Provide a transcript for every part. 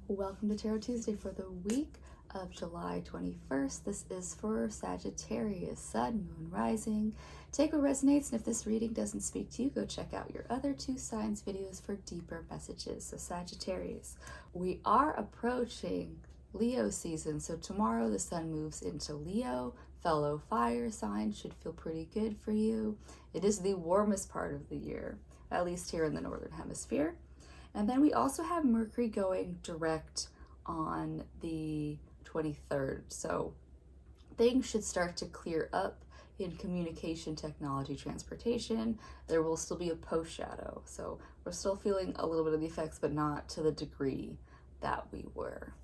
Welcome to Tarot Tuesday for the week of July 21st. This is for Sagittarius, Sun, Moon, Rising. Take what resonates, and if this reading doesn't speak to you, go check out your other two signs videos for deeper messages. So Sagittarius, we are approaching Leo season. So tomorrow the sun moves into Leo, fellow fire sign. Should feel pretty good for you. It is the warmest part of the year, at least here in the Northern Hemisphere. And then we also have Mercury going direct on the 23rd. So things should start to clear up in communication, technology, transportation. There will still be a post shadow. So we're still feeling a little bit of the effects, but not to the degree that we were.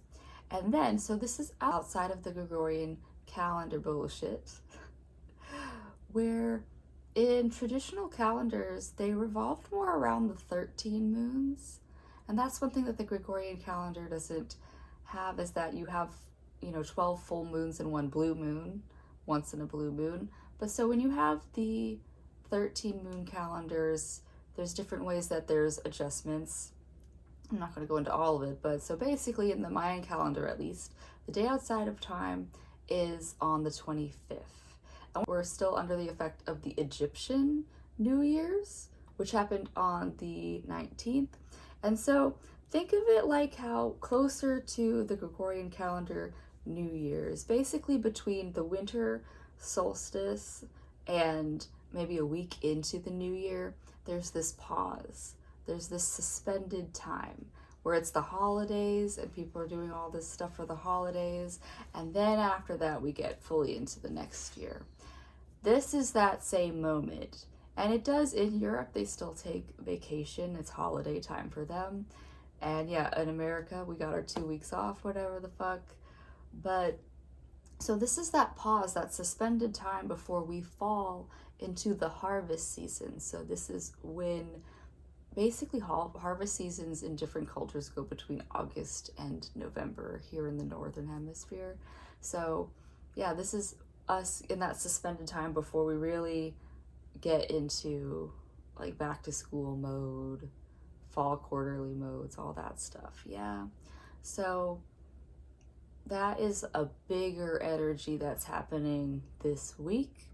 And then, so this is outside of the Gregorian calendar bullshit, where in traditional calendars, they revolved more around the 13 moons. And that's one thing that the Gregorian calendar doesn't have, is that you have, 12 full moons and one blue moon, once in a blue moon. But so when you have the 13 moon calendars, there's different ways that there's adjustments. I'm not going to go into all of it, but so basically in the Mayan calendar, at least, the day outside of time is on the 25th. And we're still under the effect of the Egyptian New Year's, which happened on the 19th. And so think of it like how closer to the Gregorian calendar New Year's, basically between the winter solstice and maybe a week into the new year, there's this pause. There's this suspended time where it's the holidays and people are doing all this stuff for the holidays. And then after that, we get fully into the next year. This is that same moment. And it does, in Europe, they still take vacation. It's holiday time for them. And yeah, in America, we got our 2 weeks off, whatever the fuck. But so this is that pause, that suspended time before we fall into the harvest season. So this is when basically harvest seasons in different cultures go between August and November here in the Northern Hemisphere. So yeah, this is us in that suspended time before we really get into like back to school mode, fall quarterly modes, all that stuff. Yeah. So that is a bigger energy that's happening this week.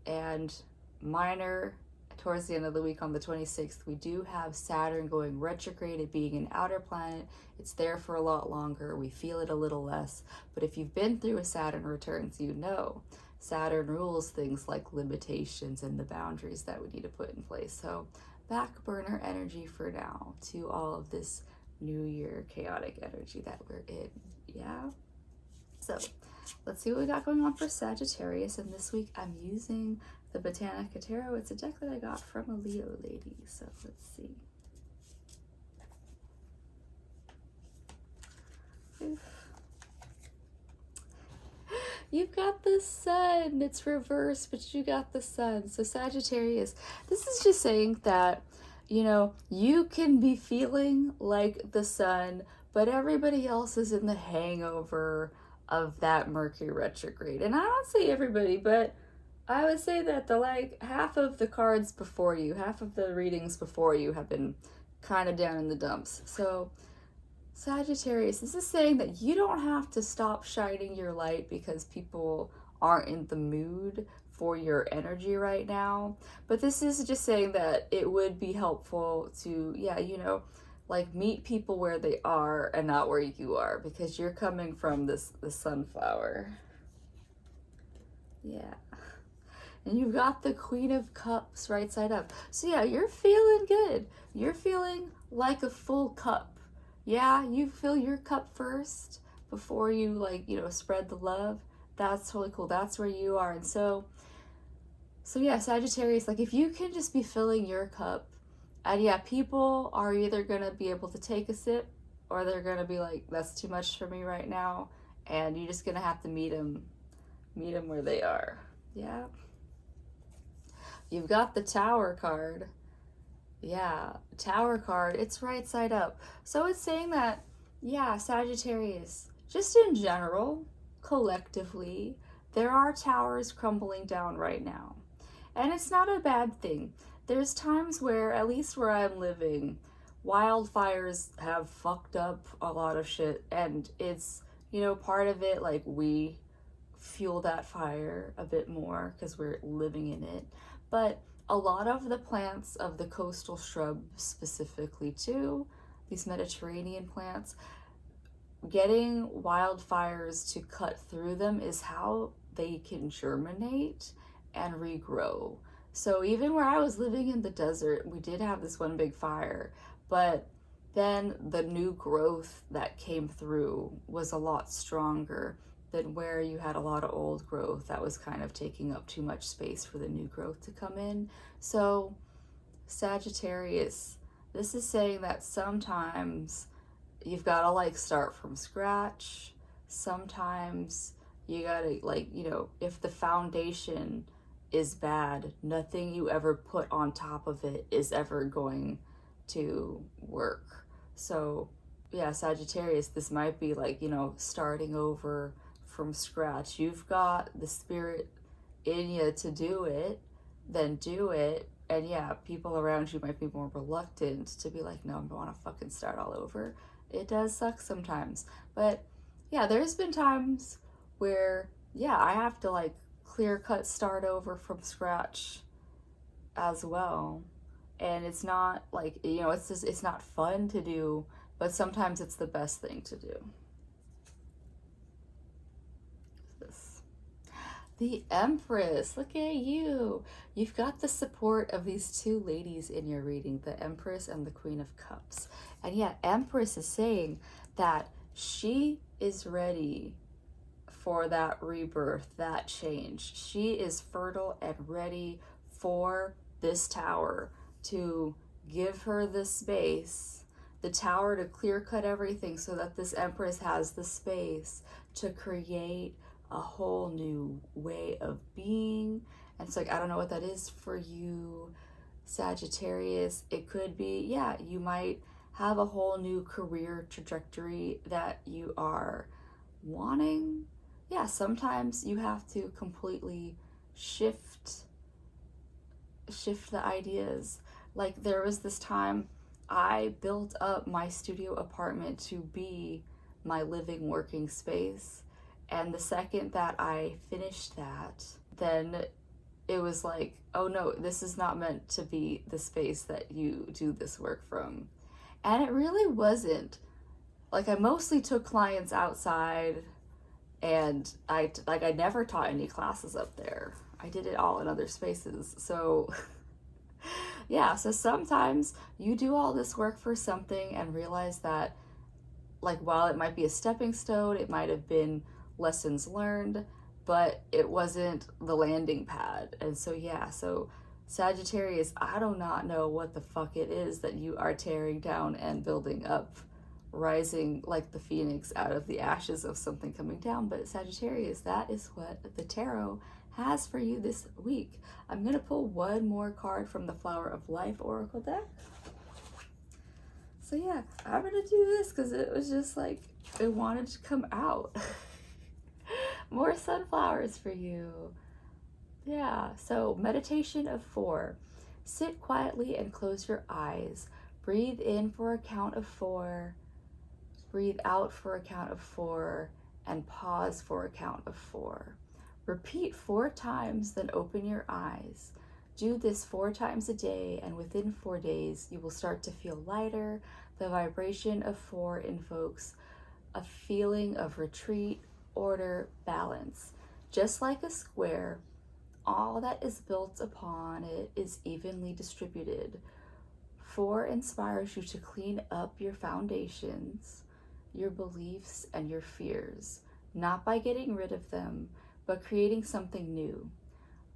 And minor, towards the end of the week on the 26th, we do have Saturn going retrograde, it being an outer planet. It's there for a lot longer. We feel it a little less. But if you've been through a Saturn returns, you know Saturn rules things like limitations and the boundaries that we need to put in place. So back burner energy for now to all of this new year chaotic energy that we're in. Yeah. So let's see what we got going on for Sagittarius. And this week I'm using the Botanica Tarot. It's a deck that I got from a Leo lady. So let's see. Oof. You've got the sun. It's reversed, but you got the sun. So Sagittarius, this is just saying that, you can be feeling like the sun, but everybody else is in the hangover of that Mercury retrograde. And I don't say everybody, but I would say that half of the cards before you, half of the readings before you have been kind of down in the dumps. So Sagittarius, this is saying that you don't have to stop shining your light because people aren't in the mood for your energy right now. But this is just saying that it would be helpful to, meet people where they are and not where you are, because you're coming from the sunflower. Yeah. And you've got the Queen of Cups right side up. So yeah, you're feeling good. You're feeling like a full cup. Yeah, you fill your cup first before you spread the love. That's totally cool. That's where you are. And so yeah, Sagittarius, if you can just be filling your cup, and yeah, people are either going to be able to take a sip or they're going to be like, that's too much for me right now. And you're just going to have to meet them where they are. Yeah. You've got the Tower card. Yeah, Tower card, it's right side up. So it's saying that, yeah, Sagittarius, just in general, collectively, there are towers crumbling down right now. And it's not a bad thing. There's times where, at least where I'm living, wildfires have fucked up a lot of shit, and it's, you know, part of it, like, we fuel that fire a bit more because we're living in it. But a lot of the plants of the coastal shrub specifically too, these Mediterranean plants, getting wildfires to cut through them is how they can germinate and regrow. So even where I was living in the desert, we did have this one big fire, but then the new growth that came through was a lot stronger than where you had a lot of old growth that was kind of taking up too much space for the new growth to come in. So Sagittarius, this is saying that sometimes you've got to like start from scratch. Sometimes you got to, like, you know, if the foundation is bad, nothing you ever put on top of it is ever going to work. So yeah, Sagittarius, this might be like, you know, starting over from scratch. You've got the spirit in you to do it, then do it. And yeah, people around you might be more reluctant to be like, no, I want to fucking start all over. It does suck sometimes. But yeah, there's been times where, yeah, I have to like clear cut start over from scratch as well. And it's not like, you know, it's just, it's not fun to do, but sometimes it's the best thing to do. This. The Empress, look at you. You've got the support of these two ladies in your reading, the Empress and the Queen of Cups. And yeah, Empress is saying that she is ready for that rebirth, that change. She is fertile and ready for this tower to give her the space, the tower to clear cut everything so that this Empress has the space to create a whole new way of being. And it's like, I don't know what that is for you, Sagittarius. It could be, yeah, you might have a whole new career trajectory that you are wanting. Yeah, sometimes you have to completely shift the ideas. Like, there was this time I built up my studio apartment to be my living working space, and the second that I finished that, then it was like, oh no, this is not meant to be the space that you do this work from. And it really wasn't. Like, I mostly took clients outside, and I never taught any classes up there. I did it all in other spaces. So yeah, so sometimes you do all this work for something and realize that, like, while it might be a stepping stone, it might have been lessons learned, but it wasn't the landing pad. And so yeah, so Sagittarius, I do not know what the fuck it is that you are tearing down and building up, rising like the phoenix out of the ashes of something coming down. But Sagittarius, that is what the tarot has for you this week. I'm gonna pull one more card from the Flower of Life Oracle deck. So yeah, I'm gonna do this because it was just like, it wanted to come out. More sunflowers for you. Yeah, so meditation of 4. Sit quietly and close your eyes. Breathe in for a count of 4. Breathe out for a count of 4. And pause for a count of 4. Repeat 4 times, then open your eyes. Do this 4 times a day, and within 4 days, you will start to feel lighter. The vibration of 4 invokes a feeling of retreat, order, balance. Just like a square, all that is built upon it is evenly distributed. 4 inspires you to clean up your foundations, your beliefs, and your fears, not by getting rid of them, but creating something new.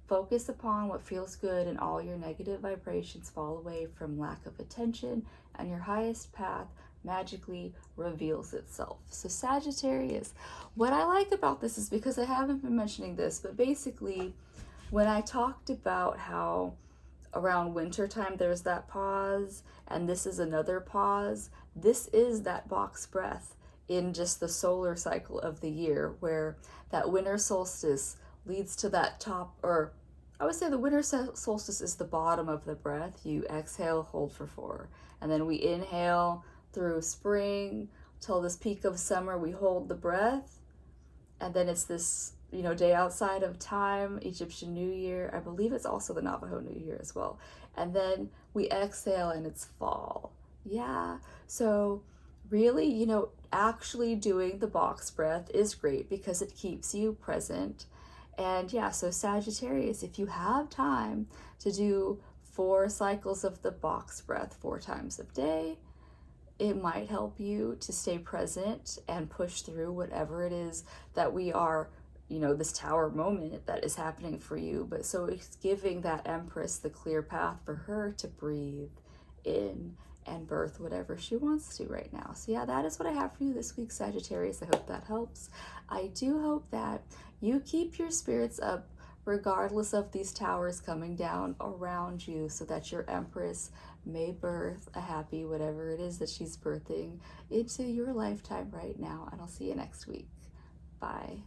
Focus upon what feels good, and all your negative vibrations fall away from lack of attention, and your highest path magically reveals itself. So Sagittarius, what I like about this is, because I haven't been mentioning this, but basically when I talked about how around winter time there's that pause, and this is another pause, this is that box breath in just the solar cycle of the year, where that winter solstice leads to that top, or I I would say the winter solstice is the bottom of the breath. You exhale, hold for 4. And then we inhale through spring till this peak of summer. We hold the breath. And then it's this, day outside of time, Egyptian New Year. I believe it's also the Navajo New Year as well. And then we exhale and it's fall. Yeah. So really, actually doing the box breath is great because it keeps you present. And yeah, so Sagittarius, if you have time to do 4 cycles of the box breath 4 times a day, it might help you to stay present and push through whatever it is that we are, this tower moment that is happening for you. But so it's giving that Empress the clear path for her to breathe in and birth whatever she wants to right now. So yeah, that is what I have for you this week, Sagittarius. I hope that helps. I do hope that you keep your spirits up regardless of these towers coming down around you, so that your Empress may birth a happy whatever it is that she's birthing into your lifetime right now. And I'll see you next week. Bye.